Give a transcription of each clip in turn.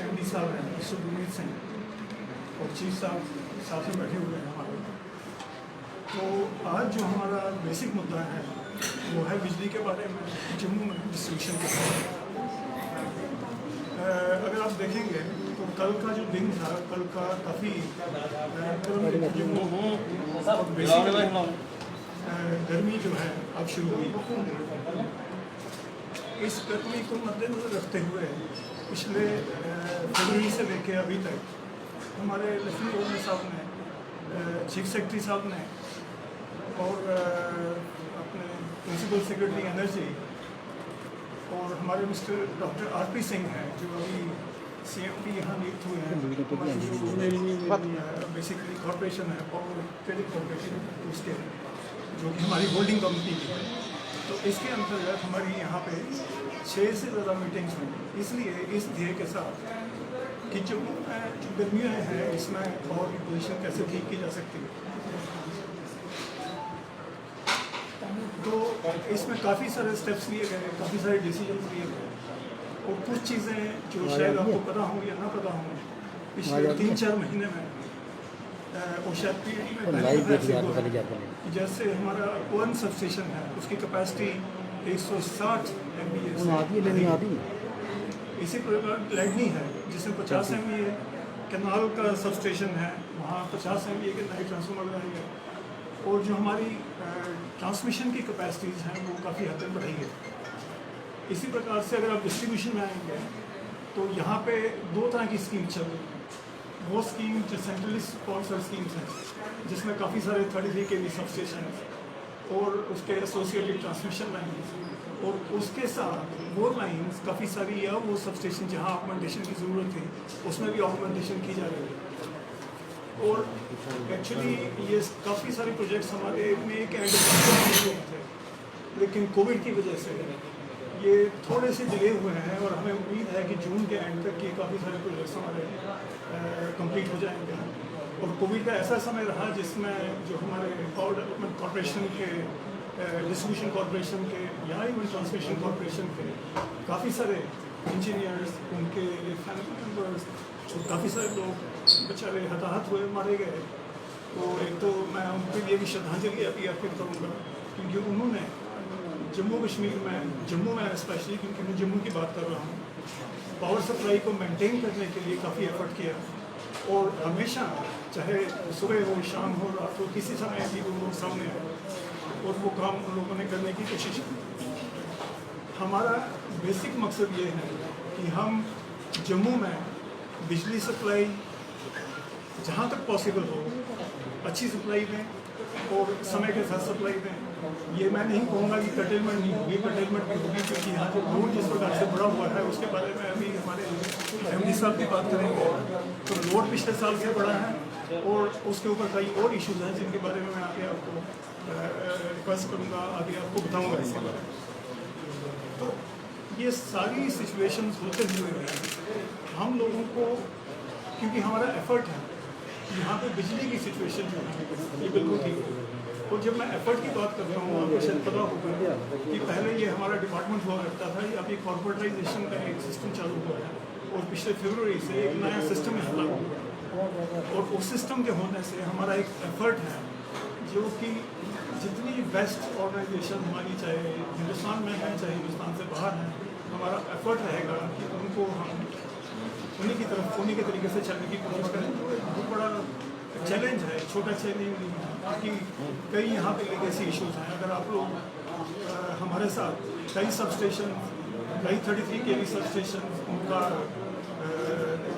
MD साहब हैं सुखबीर सिंह और चीफ साहब साथ में बैठे हुए हैं हमारे। तो आज जो हमारा बेसिक मुद्दा है वो है बिजली के बारे में, जम्मू में डिस्ट्रीब्यूशन के बारे में। अगर आप देखेंगे तो कल का जो दिन था, कल का काफ़ी गर्मी जो है अब शुरू हुई। इस गर्मी को मद्देनजर रखते हुए पिछले फरवरी से लेकर अभी तक हमारे लेफ्टिनेंट गवर्नर साहब ने, चीफ सेक्रेटरी साहब ने और अपने प्रिंसिपल सेक्रेटरी एनर्जी और हमारे मिस्टर डॉक्टर आरपी सिंह हैं जो अभी सीएमडी यहाँ नियुक्त हुए हैं, बेसिकली कॉरपोरेशन है पावर ट्रेडिंग कॉरपोरेशन उसके, जो कि हमारी होल्डिंग कंपनी की है। तो इसके अंतर्गत हमारी यहाँ पे 6 से ज़्यादा मीटिंग्स हुई, इसलिए इस ध्येय के साथ कि जो गर्मियाँ हैं इसमें पावर की पोजीशन कैसे ठीक की जा सकती है। तो इसमें काफ़ी सारे स्टेप्स लिए गए, काफ़ी सारे डिसीजन लिए गए और कुछ चीज़ें जो शायद आपको पता हों या ना पता हों, पिछले 3-4 महीने में और शायद जैसे हमारा वन सबस्टेशन है उसकी कैपेसिटी 160 MVA। इसी प्रकार लैडनी है जिसमें 50 MVA, कैनाल का सबस्टेशन है वहाँ 50 MVA के नए ट्रांसफार्मर लगाएंगे और जो हमारी ट्रांसमिशन की कैपेसिटीज़ हैं वो काफ़ी हद तक बढ़ी है। इसी प्रकार से अगर आप डिस्ट्रीब्यूशन में आएंगे तो यहाँ पे 2 तरह की स्कीम चल रही है। वो स्कीम जो सेंट्रली स्पॉन्सर्ड स्कीम्स हैं जिसमें काफ़ी सारे 33 kV सबस्टेशन और उसके एसोसिएटेड ट्रांसमिशन लाइन्स और उसके साथ वो लाइन्स काफ़ी सारी या वो सबस्टेशन जहाँ ऑगमेंटेशन की ज़रूरत थी उसमें भी ऑगमेंटेशन की जा रही है। और एक्चुअली ये काफ़ी सारे प्रोजेक्ट्स हमारे में एक एंड थे, लेकिन कोविड की वजह से ये थोड़े से डिले हुए हैं और हमें उम्मीद है कि जून के एंड तक ये काफ़ी सारे प्रोजेक्ट्स हमारे कंप्लीट हो जाएंगे। और कोविड का ऐसा समय रहा जिसमें जो हमारे पावर डेवलपमेंट कॉरपोरेशन के, डिस्ट्रीब्यूशन कॉरपोरेशन के या इवन ट्रांसमिशन कॉरपोरेशन के काफ़ी सारे इंजीनियर्स, उनके फैमिली मेम्बर्स, काफ़ी सारे लोग बेचारे हताहत हुए, मारे गए। तो एक तो मैं उनके लिए भी श्रद्धांजलि अभी अर्पित करूँगा क्योंकि उन्होंने जम्मू कश्मीर में, जम्मू में स्पेशली क्योंकि मैं जम्मू की बात कर रहा हूँ, पावर सप्लाई को मेंटेन करने के लिए काफ़ी एफर्ट किया और हमेशा चाहे सुबह हो, शाम हो, रात हो, किसी समय भी वो लोग सामने आए और वो काम उन लोगों ने करने की कोशिश की। हमारा बेसिक मकसद ये है कि हम जम्मू में बिजली सप्लाई जहाँ तक पॉसिबल हो अच्छी सप्लाई दें और समय के साथ सप्लाई दें। ये मैं नहीं कहूँगा कि कर्टेलमेंट नहीं होगी, कर्टेलमेंट भी होगी क्योंकि यहाँ जो लोड जिस प्रकार से बढ़ा हुआ है उसके बारे में अभी हमारे एमडी साहब की बात करेंगे। तो लोड पिछले साल से बढ़ा है और उसके ऊपर कई और इश्यूज हैं जिनके बारे में मैं आगे आपको रिक्वेस्ट करूँगा, आगे आपको बताऊँगा इसके बारे में। तो ये सारी सिचुएशंस होते हुए हम लोगों को, क्योंकि हमारा एफर्ट है यहाँ पे बिजली की सिचुएशन जो है ये बिल्कुल ठीक है। और जब मैं एफर्ट की बात करता हूँ आपको शायद पता होगा कि पहले ये हमारा डिपार्टमेंट हुआ करता था, अब ये कॉर्पोरेटाइजेशन का एक सिस्टम चालू हुआ है और पिछले फरवरी से एक नया सिस्टम यहाँ लागू हुआ है। और उस सिस्टम के होने से हमारा एक एफर्ट है जो कि जितनी बेस्ट ऑर्गेनाइजेशन हमारी, चाहे हिंदुस्तान में है चाहे हिंदुस्तान से बाहर है, हमारा एफर्ट रहेगा कि उनको हम उन्हीं की तरफ, उन्हीं के तरीके से चलने की कोशिश करें। बहुत बड़ा चैलेंज है, छोटा चैलेंज नहीं है क्योंकि कई यहाँ पे लेगेसी इश्यूज हैं। अगर आप लोग हमारे साथ कई सबस्टेशन, कई 33 kV सबस्टेशन उनका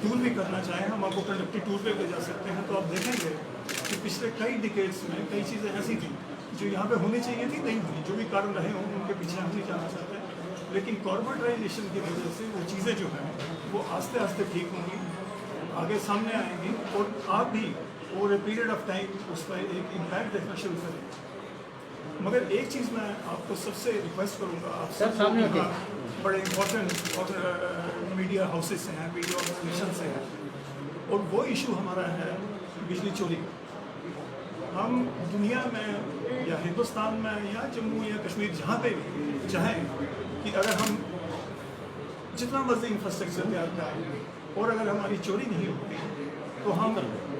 टूर भी करना चाहें, हम आपको कंडक्टिव टूर पे ले जा सकते हैं। तो आप देखेंगे कि पिछले कई डिकेड्स में कई चीज़ें ऐसी थी जो यहाँ पे होनी चाहिए थी, नहीं हुई। जो भी कारण रहे हों उनके पीछे हम नहीं जाना चाहते, लेकिन कॉर्पोरेटाइजेशन की वजह से वो चीज़ें जो हैं वो आस्ते आस्ते ठीक होंगी, आगे सामने आएंगी और आप भी over a period of time उस पर एक इम्पैक्ट देखना शुरू करें। मगर एक चीज़ मैं आपको सबसे रिक्वेस्ट करूँगा, आप सब बड़े इम्पोर्टेंट और मीडिया हाउसेस से हैं, मीडिया ऑर्गेनाइजेशन से हैं, और वो इशू हमारा है बिजली चोरी का। हम दुनिया में या हिंदुस्तान में या जम्मू या कश्मीर जहाँ पे भी चाहें कि अगर हम जितना मर्जी इंफ्रास्ट्रक्चर तैयार करें और अगर हमारी चोरी नहीं होती तो हम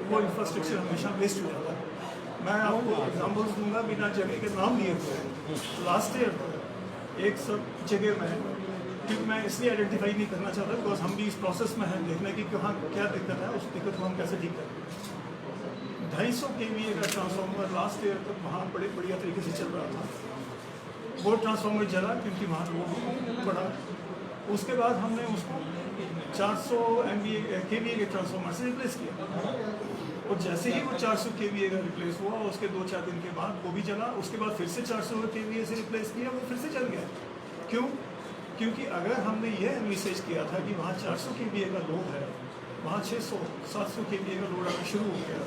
वो इंफ्रास्ट्रक्चर हमेशा वेस्ट हो जाता है। मैं आपको एग्जाम्पल्स दूंगा बिना जगह के नाम लिए हुए। लास्ट ईयर एक सब जगह में, क्योंकि मैं इसलिए आइडेंटिफाई नहीं करना चाहता बिकॉज हम भी इस प्रोसेस में हैं देखने की कि हाँ क्या दिक्कत है, उस दिक्कत को हम कैसे ठीक करें। 250 kVA का ट्रांसफार्मर लास्ट ईयर तक वहाँ बड़े बढ़िया तरीके से चल रहा था। वो ट्रांसफार्मर जला क्योंकि वहाँ लोग बढ़ा। उसके बाद हमने उसको 400 kVA के ट्रांसफार्मर से रिप्लेस किया, और जैसे ही वो 400 kVA का रिप्लेस हुआ उसके 2-4 दिन के बाद वो भी जला। उसके बाद फिर से 400 kVA से रिप्लेस किया, वो फिर से चल गया। क्यों? क्योंकि अगर हमने ये एनालिसिस किया था कि वहाँ 400 kVA का लोड है, वहाँ 600-700 kVA का लोड आना शुरू हो गया,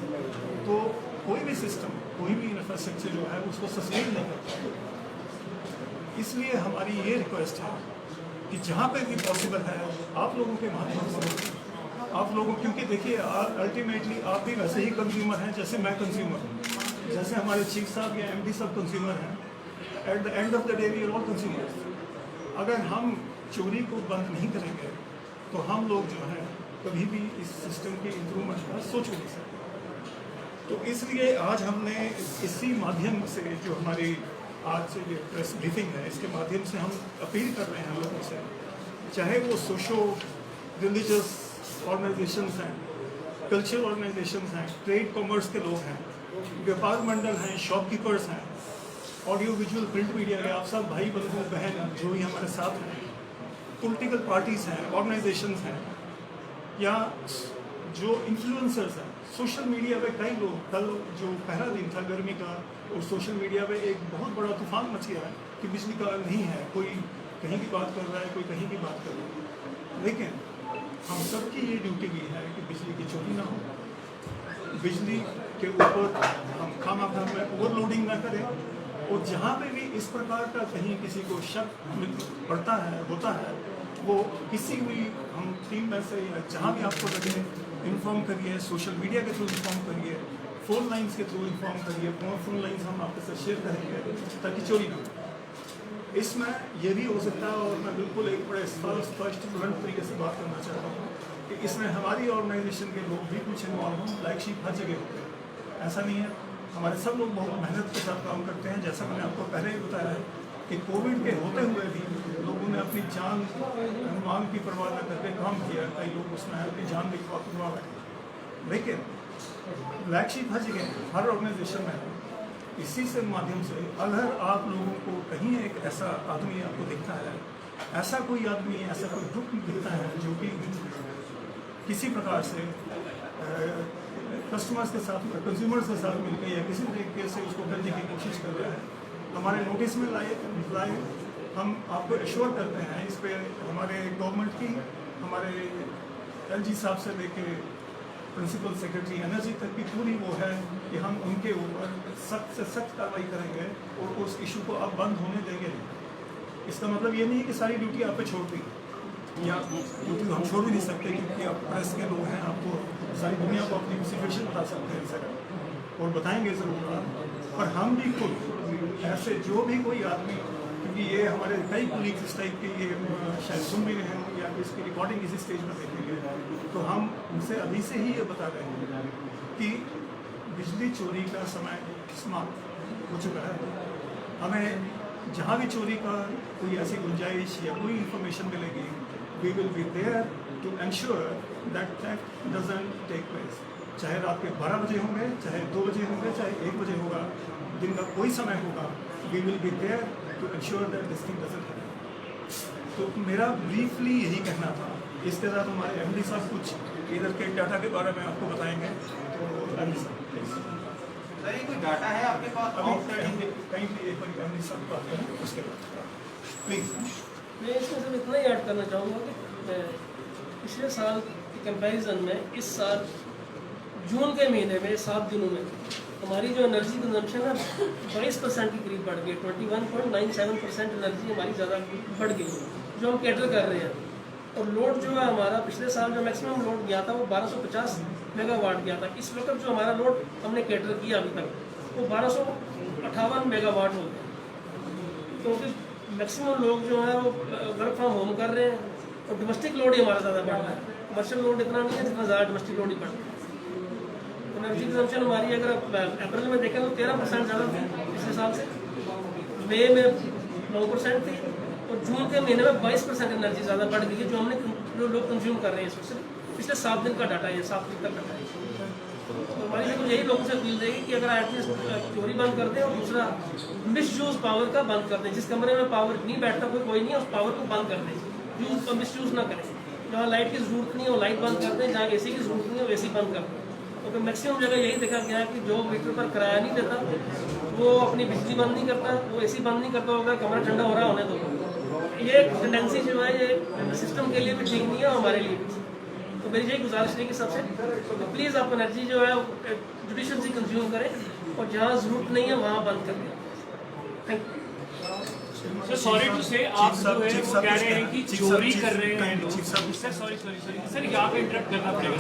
तो कोई भी सिस्टम, कोई भी इंफ्रास्ट्रक्चर जो है उसको सस्टेन नहीं करता। इसलिए हमारी ये रिक्वेस्ट है कि जहाँ पे भी पॉसिबल है आप लोगों के माध्यम से, आप लोगों, क्योंकि देखिए अल्टीमेटली आप भी वैसे ही कंज्यूमर हैं जैसे मैं कंज्यूमर हूँ, जैसे हमारे चीफ साहब या MD साहब कंज्यूमर हैं। At the end of the day we are all consumers. अगर हम चोरी को बंद नहीं करेंगे तो हम लोग जो हैं कभी भी इस सिस्टम के इम्प्रूवमेंट का सोच नहीं सकते। तो इसलिए आज हमने इसी माध्यम से, जो हमारी आज से ये प्रेस ब्रीफिंग है, इसके माध्यम से हम अपील कर रहे हैं लोगों से, चाहे वो सोशो रिलीजियस ऑर्गेनाइजेशंस हैं, कल्चरल ऑर्गेनाइजेशंस हैं, ट्रेड कॉमर्स के लोग हैं, व्यापार मंडल हैं, शॉपकीपर्स हैं, ऑडियो विजुअल प्रिंट मीडिया के आप सब भाई बंधु बहन जो भी हमारे साथ हैं, पॉलिटिकल पार्टीज़ हैं, ऑर्गेनाइजेशंस हैं, या जो इन्फ्लुएंसर्स हैं। सोशल मीडिया पे कई लोग, कल जो पहला दिन था गर्मी का, और सोशल मीडिया पे एक बहुत बड़ा तूफान मच गया है कि बिजली का नहीं है, कोई कहीं की बात कर रहा है, कोई कहीं की बात कर रहा है। लेकिन हम सबकी ये ड्यूटी भी है कि बिजली की चोरी ना हो, बिजली के ऊपर हम खामा में ओवरलोडिंग ना करें, और जहाँ पे भी इस प्रकार का कहीं किसी को शक पड़ता है, होता है, वो किसी भी हम टीम में से या जहाँ भी आपको लगे इन्फॉर्म करिए, सोशल मीडिया के थ्रू इन्फॉर्म करिए, फ़ोन लाइंस के थ्रू इन्फॉर्म करिए। फ़ोन लाइंस हम आपके साथ शेयर करेंगे ताकि चोरी ना हो। इसमें यह भी हो सकता है, और मैं बिल्कुल एक बड़े स्पष्ट तुरंत तरीके से बात करना चाहता हूँ कि इसमें हमारी ऑर्गेनाइजेशन के लोग भी कुछ इन्वॉल्व हों। ब्लैक शीप हर जगह होते हैं, ऐसा नहीं है। हमारे सब लोग बहुत मेहनत के साथ काम करते हैं। जैसा मैंने आपको पहले ही बताया है कि कोविड के होते हुए भी लोगों ने अपनी जान मान की परवाह न करके काम किया। कई लोग उसमें अपनी जान भी गंवा बैठे, लेकिन ब्लैक शीप हर जगह, हर ऑर्गेनाइजेशन में है। इसी से माध्यम से अगर आप लोगों को कहीं एक ऐसा आदमी आपको दिखता है, ऐसा कोई आदमी, ऐसा कोई ग्रुप दिखता है जो कि किसी प्रकार से कस्टमर्स के साथ, कंज्यूमर्स के साथ मिलकर या किसी तरीके से उसको करने की कोशिश कर रहा है, हमारे नोटिस में लाए। हम आपको एश्योर करते हैं इस पर, हमारे गवर्नमेंट की, हमारे LG साहब से लेके प्रिंसिपल सेक्रेटरी एनर्जी तक की पूरी वो है कि हम उनके ऊपर सख्त से सख्त कार्रवाई करेंगे और उस इशू को अब बंद होने देंगे नहीं। इसका मतलब ये नहीं है कि सारी ड्यूटी आप पे छोड़ दी, या ड्यूटी हम छोड़ भी नहीं सकते, क्योंकि आप प्रेस के लोग हैं, आपको सारी दुनिया को अपनी सिचुएशन बता सकते हैं सर, और बताएंगे ज़रूर। और हम भी खुद ऐसे जो भी कोई आदमी, क्योंकि ये हमारे कई कोलीग्स इस टाइप के ये शायद सुन भी रहे हैं या इसकी रिकॉर्डिंग इसी स्टेज पर देखेंगे, तो हम उनसे अभी से ही ये बता रहे हैं कि बिजली चोरी का समय समाप्त हो चुका है। हमें जहाँ भी चोरी का कोई ऐसी गुंजाइश या कोई इंफॉर्मेशन मिलेगी, we will be there to ensure that doesn't take place. चाहे रात के 12 बजे होंगे, चाहे 2 बजे होंगे, चाहे 1 बजे होगा, दिन का कोई समय होगा, we will be there to ensure that this thing doesn't happen. तो मेरा ब्रीफली यही कहना था। इसके साथ हमारे MD साहब कुछ इधर के डाटा के बारे में आपको बताएंगे। तो MD साहब, सर ये कोई डाटा है आपके पास? अभी कहीं भी एक बार MD साहब बात करें, उसके बाद प्लीज़। मैं इसमें सिर्फ इतना ही ऐड करना चाहूँगा कि पिछले साल के कंपैरिजन में इस साल जून के महीने में 7 दिनों में हमारी जो एनर्जी कंजम्पशन है 22% के करीब बढ़ गई। 21.97% एनर्जी हमारी ज़्यादा बढ़ गई, जो हम कैटर कर रहे हैं। और लोड जो है हमारा पिछले साल जो मैक्सिमम लोड गया था वो 1250 मेगावाट गया था। इस वक्त जो हमारा लोड हमने कैटर किया अभी तक वो 1258 मेगावाट हो गया, क्योंकि मैक्सिमम लोग जो है वो वर्क फ्रॉम होम कर रहे हैं और डोमेस्टिक लोड ही हमारा ज़्यादा बढ़ रहा है। कमर्शियल लोड इतना नहीं है जितना ज़्यादा डोमेस्टिक लोड ही पड़ता है। एनर्जी कंजम्पशन हमारी अगर अप्रैल में देखें तो 13% ज़्यादा थी पिछले साल से, मई में 9% थी और जून के महीने में 22% एनर्जी ज़्यादा बढ़ गई है जो हमने जो लोग कंज्यूम कर रहे हैं इसमें। पिछले 7 दिन का डाटा है, 7 दिन का डाटा है। तो हमारी बिल्कुल यही लोगों से अपील रहेगी कि अगर एटलीस्ट चोरी बंद कर दें और दूसरा मिसयूज़ पावर का बंद कर दें। जिस कमरे में पावर नहीं बैठता कोई नहीं है उस पावर को बंद कर दें, यूज़ और मिसयूज़ ना करें। जहाँ लाइट की ज़रूरत नहीं है वो लाइट बंद कर दें, जहाँ एसी की ज़रूरत नहीं है वो एसी बंद कर दें। तो मैक्सिमम जगह यही देखा गया है कि जो मीटर पर किराया नहीं देता वो अपनी बिजली बंद नहीं करता, वो एसी बंद नहीं करता होगा, कमरा ठंडा हो रहा होने दो। ये टेंडेंसी जो है ये सिस्टम के लिए भी ठीक नहीं है और हमारे लिए भी। तो मेरी यही गुजारिश है कि सबसे तो प्लीज़ आप एनर्जी जो है जुडिशली कंज्यूम करें और जहाँ ज़रूरत नहीं है वहाँ बंद कर दें। Thank you. Sir sorry to say आप जो है वो कह रहे हैं कि चोरी कर रहे हैं लोग। सर सॉरी सर यहाँ पे इंटरप्ट करना पड़ेगा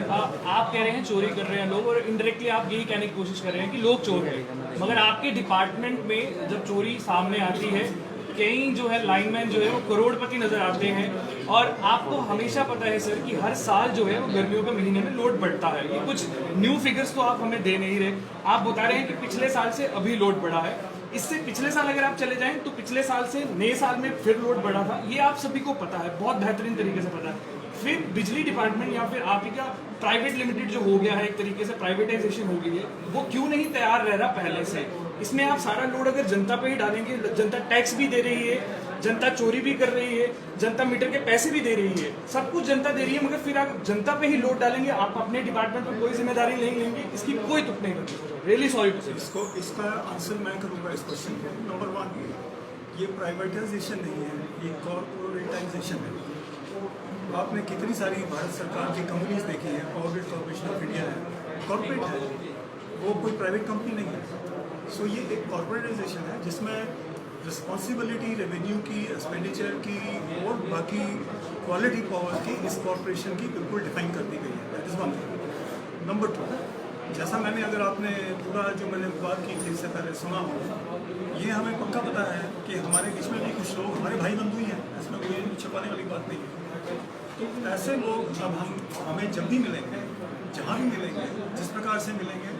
ना। आप कह रहे हैं चोरी कर रहे हैं लोग और इनडायरेक्टली आप यही कहने की कोशिश कर रहे हैं कि लोग चोर हैं, मगर आपके डिपार्टमेंट में जब चोरी सामने आती है कई जो है लाइनमैन जो है वो करोड़पति नजर आते हैं और आपको हमेशा पता है सर कि हर साल जो है वो गर्मियों के महीने में लोड बढ़ता है। ये कुछ न्यू फिगर्स तो आप हमें दे नहीं रहे, आप बता रहे हैं कि पिछले साल से अभी लोड बढ़ा है। इससे पिछले साल अगर आप चले जाएं तो पिछले साल से नए साल में फिर लोड बढ़ा था, ये आप सभी को पता है, बहुत बेहतरीन तरीके से पता है। फिर बिजली डिपार्टमेंट या फिर आप ही का प्राइवेट लिमिटेड जो हो गया है, एक तरीके से प्राइवेटाइजेशन हो गई है, वो क्यों नहीं तैयार रह रहा पहले से? इसमें आप सारा लोड अगर जनता पे ही डालेंगे, जनता टैक्स भी दे रही है, जनता चोरी भी कर रही है, जनता मीटर के पैसे भी दे रही है, सब कुछ जनता दे रही है, मगर फिर आप जनता पे ही लोड डालेंगे, आप अपने डिपार्टमेंट पर कोई जिम्मेदारी नहीं लेंगे, इसकी कोई तुक नहीं करती। रियली सॉरी टू से। इसका आंसर मैं करूँगा इस क्वेश्चन को। नंबर 1, ये प्राइवेटाइजेशन नहीं है, ये कॉर्पोरेटाइजेशन है। आपने कितनी सारी भारत सरकार की कंपनीज देखी है, ऑर्बिट कॉर्पोरेशन ऑफ इंडिया है, कॉर्पोरेट है, वो कोई प्राइवेट कंपनी नहीं है। सो ये एक कॉर्पोरेटाइजेशन है जिसमें रिस्पॉन्सिबिलिटी रेवेन्यू की, एक्सपेंडिचर की और बाकी क्वालिटी पावर की इस कॉर्पोरेशन की बिल्कुल डिफाइन कर दी गई है। That is one thing. Number 2, जैसा मैंने अगर आपने पूरा जो मैंने बात की थी इससे पहले सुना हो, ये हमें पक्का पता है कि हमारे बीच में भी कुछ लोग हमारे भाई बंधु ही हैं, इसमें कोई छुपाने वाली बात नहीं है। तो ऐसे लोग अब हमें जब भी मिलेंगे, जहाँ भी मिलेंगे, जिस प्रकार से मिलेंगे,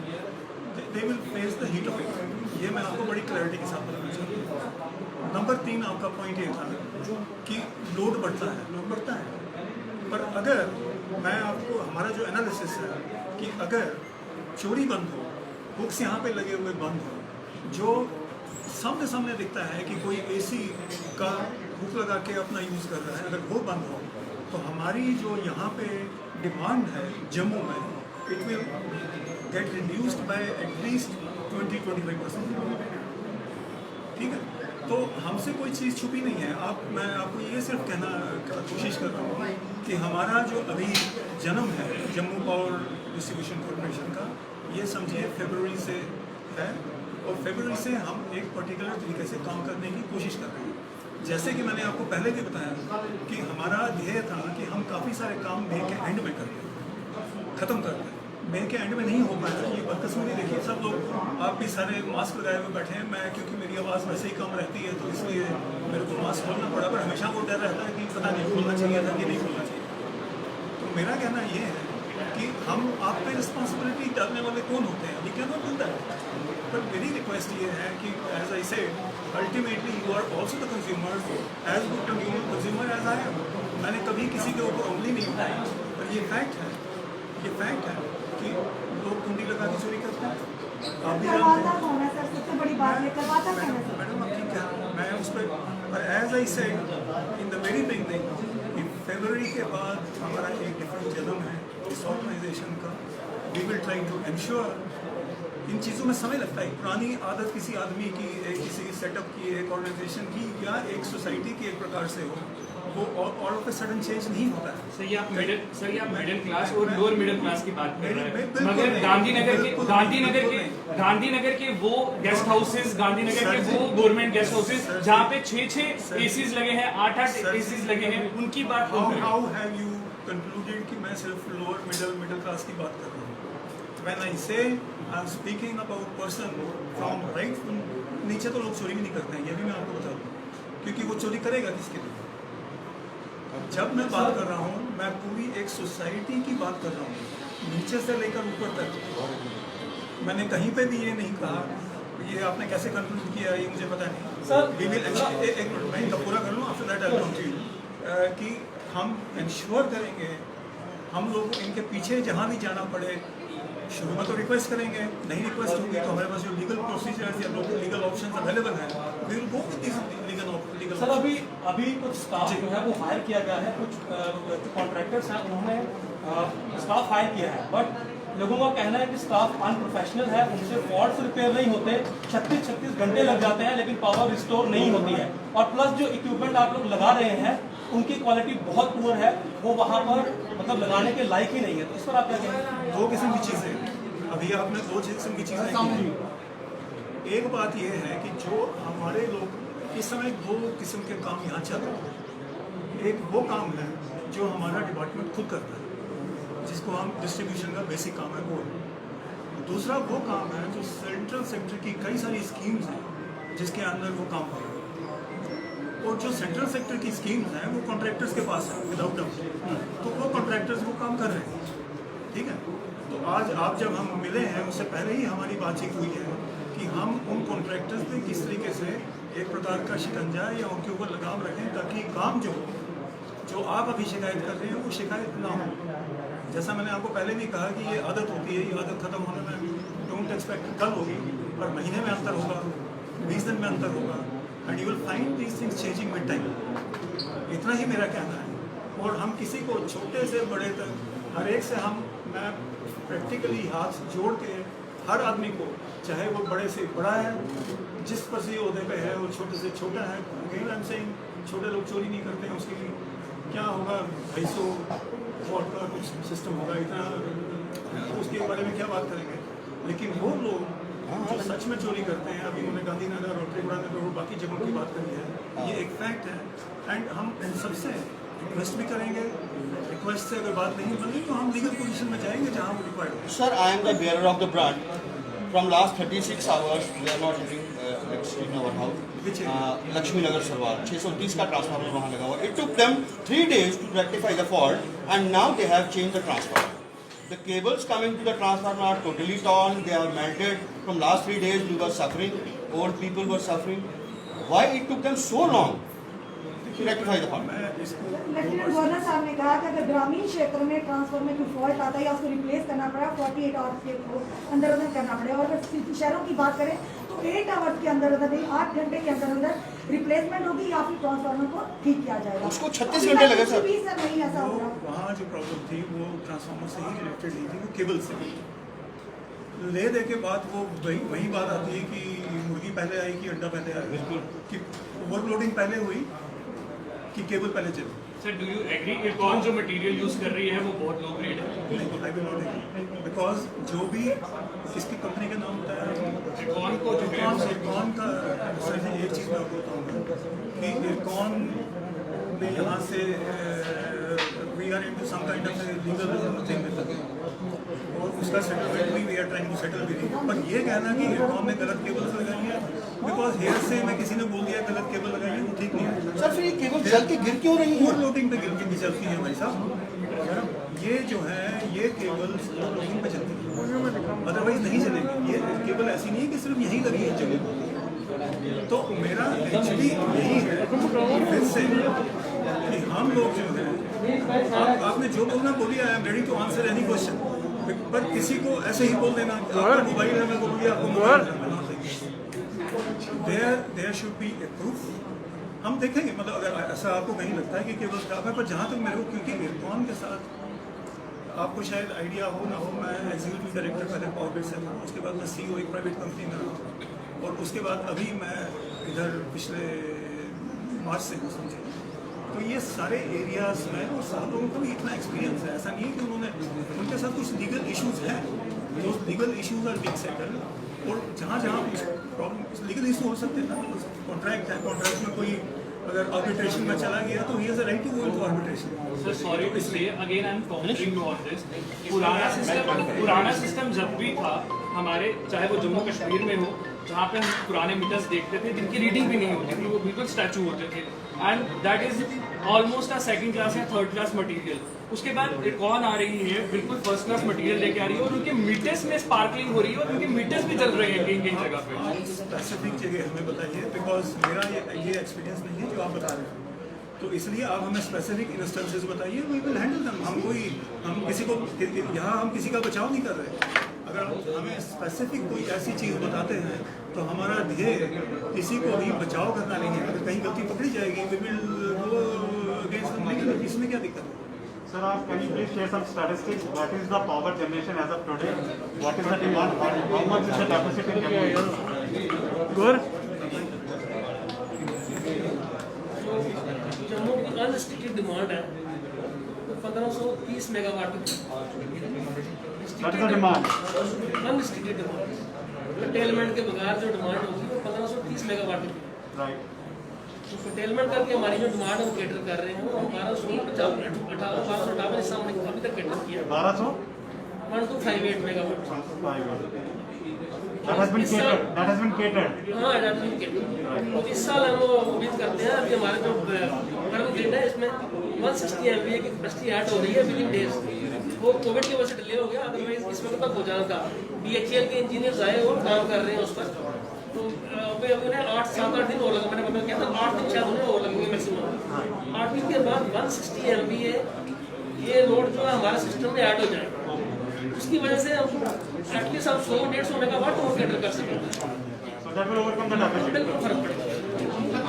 they will face the heat of it. ये मैं आपको बड़ी क्लैरिटी के साथ बताना चाहता हूँ। नंबर 3, आपका पॉइंट ये था कि लोड बढ़ता है, लोड बढ़ता है, पर अगर मैं आपको हमारा जो एनालिसिस है कि अगर चोरी बंद हो, बुक्स यहाँ पे लगे हुए बंद हो, जो सामने दिखता है कि कोई एसी का हुक लगा के अपना यूज़ कर रहा है, अगर वो बंद हो तो हमारी जो यहाँ पे डिमांड है जम्मू में, it will get reduced by at least 20-25%। ठीक है, तो हमसे कोई चीज़ छुपी नहीं है। मैं आपको ये सिर्फ कहना कोशिश कर रहा हूँ कि हमारा जो अभी जन्म है जम्मू पावर डिस्ट्रीब्यूशन कॉर्पोरेशन का, ये समझिए फरवरी से है और फरवरी से हम एक पर्टिकुलर तरीके से काम करने की कोशिश कर रहे हैं। जैसे कि मैंने आपको पहले भी बताया कि हमारा ध्येय था कि हम काफ़ी सारे काम मई के एंड में करते हैं, ख़त्म करते हैं। मई के एंड में नहीं हो पाया, ये बदकिस्मती देखिए। सब लोग, आप भी सारे मास्क लगाए हुए बैठे हैं, मैं क्योंकि मेरी आवाज़ वैसे ही कम रहती है तो इसलिए मेरे को मास्क खोलना पड़ा, पर हमेशा वो डर रहता है कि पता नहीं खोलना चाहिए था कि नहीं खोलना चाहिए। तो मेरा कहना ये है कि हम आप पे रिस्पॉन्सिबिलिटी डालने वाले कौन होते हैं, we can not do that. पर मेरी रिक्वेस्ट ये है कि as I said, ultimately you are also the consumers, as good consumer as I am. मैंने कभी किसी के ऊपर उंगली नहीं उठाई, पर ये फैक्ट है कि लोग कुंडी लगा के चोरी करते हैं। आप भी जानते हैं सबसे बड़ी बात ये करवाता है मैडम, आप ठीक है, मैं उस पर as I said in the very beginning, in फरवरी के बाद हमारा एक डिफरेंट जन्म है इस ऑर्गेनाइजेशन का। We will try to ensure, इन चीज़ों में समय लगता है। पुरानी आदत किसी आदमी की, किसी सेटअप की, एक ऑर्गेनाइजेशन की या एक सोसाइटी की एक प्रकार से हो, वो all of a sudden change नहीं होता है। सर ये आप मिडिल क्लास और लोअर मिडल क्लास की बात कर रहे हैं, बिल्कुल मगर नहीं। गांधीनगर के वो गेस्ट हाउसेस, गांधीनगर के वो गवर्नमेंट गेस्ट हाउसेस जहाँ पे 6 एसीज लगे हैं, 8 एसीज लगे हैं, उनकी बात हो रही है। हाउ हैव यू कंक्लूडेड कि मैं सिर्फ लोअर मिडिल क्लास की बात कर रहा हूँ? व्हेन आई से I am speaking about person from right, नीचे तो लोग चोरी भी नहीं करते हैं, ये भी मैं आपको बता दूँ, क्योंकि वो चोरी करेगा किसके लिए। जब मैं बात कर रहा हूँ मैं पूरी एक सोसाइटी की बात कर रहा हूँ, नीचे से लेकर ऊपर तक। मैंने कहीं पे भी ये नहीं कहा, ये आपने कैसे कंक्लूड किया ये मुझे पता नहीं सर। वी विल एक मिनट मैं इनका पूरा कर लूँ, after that I come to you कि हम इंश्योर करेंगे हम लोग इनके पीछे जहाँ भी जाना पड़े, शुरू में तो रिक्वेस्ट करेंगे, नहीं रिक्वेस्ट होगी तो हमारे पास जो लीगल प्रोसीजर्स या लीगल ऑप्शंस अवेलेबल हैं we will go with this legal. Sir अभी कुछ स्टाफ जो है वो हायर किया गया है, कुछ कॉन्ट्रैक्टर्स हैं उन्होंने स्टाफ हायर किया है, बट लोगों का कहना है कि स्टाफ अनप्रोफेशनल है, उनसे फॉल्ट्स रिपेयर नहीं होते, 36 घंटे लग जाते हैं लेकिन पावर रिस्टोर नहीं होती है, और प्लस जो इक्विपमेंट आप लोग लगा रहे हैं उनकी क्वालिटी बहुत पुअर है, वो वहाँ पर मतलब लगाने के लायक ही नहीं है। तो इस पर आप क्या कहेंगे? दो किस्म की चीज़ें, अभी आपने दो किस्म की चीज़ें की। एक बात यह है कि जो हमारे लोग इस समय दो किस्म के काम यहाँ चल रहे हैं। एक वो काम है जो हमारा डिपार्टमेंट खुद करता है, जिसको हम डिस्ट्रीब्यूशन का बेसिक काम है वो है। दूसरा वो काम है जो सेंट्रल सेक्टर की कई सारी स्कीम्स हैं जिसके अंदर वो काम कर रहे हैं, और जो सेंट्रल सेक्टर की स्कीम्स हैं वो कॉन्ट्रैक्टर्स के पास है विदाउट डाउट, तो वो कॉन्ट्रैक्टर्स वो काम कर रहे हैं, ठीक है। तो आज आप जब हम मिले हैं उससे पहले ही हमारी बातचीत हुई है कि हम उन कॉन्ट्रैक्टर्स पे किस तरीके से एक प्रकार का शिकंजा या उनके ऊपर लगाम रखें ताकि काम जो आप अभी शिकायत कर रहे हैं वो शिकायत ना हो। जैसा मैंने आपको पहले भी कहा कि ये आदत होती है, ये आदत खत्म होने में डोंट एक्सपेक्ट कल होगी, पर महीने में अंतर होगा, 20 दिन में अंतर होगा, and you will find these things changing with time. इतना ही मेरा कहना है। और हम किसी को छोटे से बड़े तक हर एक से मैं प्रैक्टिकली हाथ जोड़ के हर आदमी को, चाहे वो बड़े से बड़ा है, जिस पर से ओहदे पे है, वो छोटे से छोटा है, अगेन आई एम सेइंग छोटे लोग चोरी नहीं करते हैं, उसके लिए क्या होगा 250 वॉट का कुछ सिस्टम होगा, इतना उसके बारे में क्या बात करेंगे। लेकिन वो लोग जो सच में चोरी करते हैं, अभी उन्होंने गांधीनगर और त्रिपुरा नगर और बाकी जगहों की बात करी है, ये एक फैक्ट है। एंड हम उन सबसे रिक्वेस्ट भी करेंगे, रिक्वेस्ट से अगर बात नहीं बनी तो हम लीगल पोजीशन में जाएंगे जहाँ वो रिक्वायर्ड हो। Sir, I am the bearer of the brand. From last 36 hours, we are not having electricity in our house. Which area? Lakshmi Nagar Sarwar, 630 का ट्रांसफार्मर वहाँ लगा हुआ। It took them 3 days to rectify the fault, and now they have changed the transformer. The cables coming to the transformer are totally torn. They are melted. From last 3 days, we were suffering. Old people were suffering. Why it took them so long to rectify the fault? मैं इसको lieutenant governor साहब ने कहा कि अगर ग्रामीण क्षेत्र में ट्रांसफार्मर की फॉल्ट आता है या उसको रिप्लेस करना पड़ा 48 आवर्स के अंदर करना पड़ेगा, और अगर शहरों की बात करें तो 8 आवर्स के अंदर नहीं 8 घंटे के अंदर रिप्लेसमेंट होगी या फिर ट्रांसफार्मर को ठीक किया जाएगा। उसको 36 घंटे लगे सर। नहीं ऐसा हो रहा। वहाँ जो प्रॉब्लम थी वो ट्रांसफार्मर से ही रिलेटेड नहीं थी, वो केबल से ले दे के बाद वो वही बात आती है कि मुर्गी पहले आई कि अंडा पहले आया, कि ओवरलोडिंग पहले हुई कि केबल पहले चली। सर डू यू एग्री कि कौन जो मटेरियल यूज कर रही है वो बहुत लो ग्रेड है? I will not agree, because जो भी किसकी कंपनी का नाम बताया, कौन को जो इरकॉन का। सर जी एक चीज़ मैं आपको बताऊँगा कि इरकॉन ने यहाँ से we are into some kind of legal thing with them, और उसका सेटलमेंट भी we are trying to settle with him. पर ये कहना कि इरकॉन ने गलत केबल्स लगाई है, बिकॉज हेयर से मैं किसी ने बोल दिया गलत केबल लगाई है, वो ठीक नहीं है। सर फिर ये केबल जल के गिर क्यों रही है? ओवरलोडिंग पे गिर के भी चलती है भाई साहब। ये जो है ये केबल्स ओवरलोडिंग पे चलती है, अदरवाइज नहीं चलेगी। ये केबल ऐसी नहीं है कि सिर्फ यहीं लगी है जगह। तो मेरा एक्चुअली यही है फिर से कि हम लोग जो है, आपने जो बोलना बोलिए, I am ready to answer any question, पर किसी को ऐसे ही बोल देना आपका मोबाइल है, मैं बोलूँगी आपको मोबाइल है, there should be a proof. हम देखेंगे, मतलब अगर ऐसा आपको कहीं लगता है कि केबल खराब है, पर जहाँ तक मेरे को, क्योंकि इरकॉन के साथ आपको शायद आइडिया हो ना हो, मैं एग्जीक्यूटिव डायरेक्टर पहले पावर ग्रिड से था, उसके बाद मैं CEO एक प्राइवेट कंपनी में रहा, और उसके बाद अभी मैं इधर पिछले मार्च से हूँ, समझे। तो ये सारे एरियाज में और सात लोगों को भी इतना एक्सपीरियंस है, ऐसा नहीं है कि उनके साथ कुछ लीगल इश्यूज हैं, जो legal issues are being settled, और जहाँ प्रॉब्लम लीगल इशू हो सकते हैं ना, कॉन्ट्रैक्ट है, कॉन्ट्रैक्ट में कोई अगर आर्बिट्रेशन में चला गया तो he has a right to go into arbitration. Sir sorry to say again I am countering to all this. पुराना सिस्टम जब भी था हमारे, चाहे वो जम्मू कश्मीर में हो, जहाँ पे हम पुराने मीटर्स देखते थे जिनकी रीडिंग भी नहीं होती थी, वो बिल्कुल स्टैचू होते थे, and that is almost a second class या थर्ड क्लास मटेरियल। उसके बाद एक कौन आ रही है बिल्कुल फर्स्ट क्लास मटेरियल लेके आ रही है और उनके मीटर्स में स्पार्कलिंग हो रही है और उनके मीटर्स भी चल रहे हैं कहीं कहीं जगह पे। स्पेसिफिक जगह हमें बताइए, बिकॉज मेरा ये एक्सपीरियंस नहीं है जो आप बता रहे हैं, तो इसलिए आप हमें स्पेसिफिक इंस्टेंसेस बताइए, वी विल हैंडल देम। हम किसी को यहाँ हम किसी का बचाव नहीं कर रहे। अगर हमें स्पेसिफिक कोई ऐसी चीज़ बताते हैं तो हमारा ध्येय किसी को भी बचाव करना नहीं है। अगर कहीं गलती पकड़ी जाएगी we will go against them legally, इसमें क्या दिक्कत है? Sir, can you please share some statistics? What is the power generation as of today? What is the demand? How much is the capacity? गुर जम्मू की अनरिस्ट्रिक्टेड डिमांड है तो 1530 megawatt की। That is the demand. Unrestricted demand, containment के बगैर जो demand होगी वो 1530 मेगावाट की। Right. तो कंटेनमेंट करके हमारी जो डिमांड हम कैटर कर रहे हैं वो 1258 इस हमने अभी तक कैटर किया 1258 megawatt. That has been catered. That has been catered. हाँ, तो इस साल हम उम्मीद करते हैं अभी हमारा जो कर्म ग्रिड है इसमें 160 MVA की कैपेसिटी ऐड हो रही है विद इन डेज। वो कोविड की वजह से डिले हो गया, अदरवाइज इस वक्त तक हो जाना था। BHEL के इंजीनियर्स आए और काम कर रहे हैं उस पर, तो अभी उन्हें 7-8 दिन और लगे। मैंने पता किया था 8 दिन शायद उन्हें और लगेंगे मैक्सिमम। 8 दिन के बाद 160 MVA ये लोड जो है हमारे सिस्टम में ऐड हो जाएगा। उसकी वजह से हम एटलीस्ट हम 100-150 मेगावाट और कैटर कर सकेंगे। So that will overcome the deficit. बिल्कुल फर्क पड़ेगा।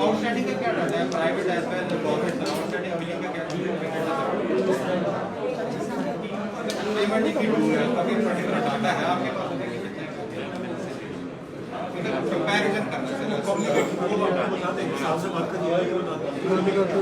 आउटस्टैंडिंग का क्या डाटा है, private as well government outstanding billing का क्या पेमेंट की अभी पर्टिकुलर डाटा है आपके पास? कंपैरिजन करना वो आपको बता देंगे, आपसे बात करिए ये बता देंगे। तो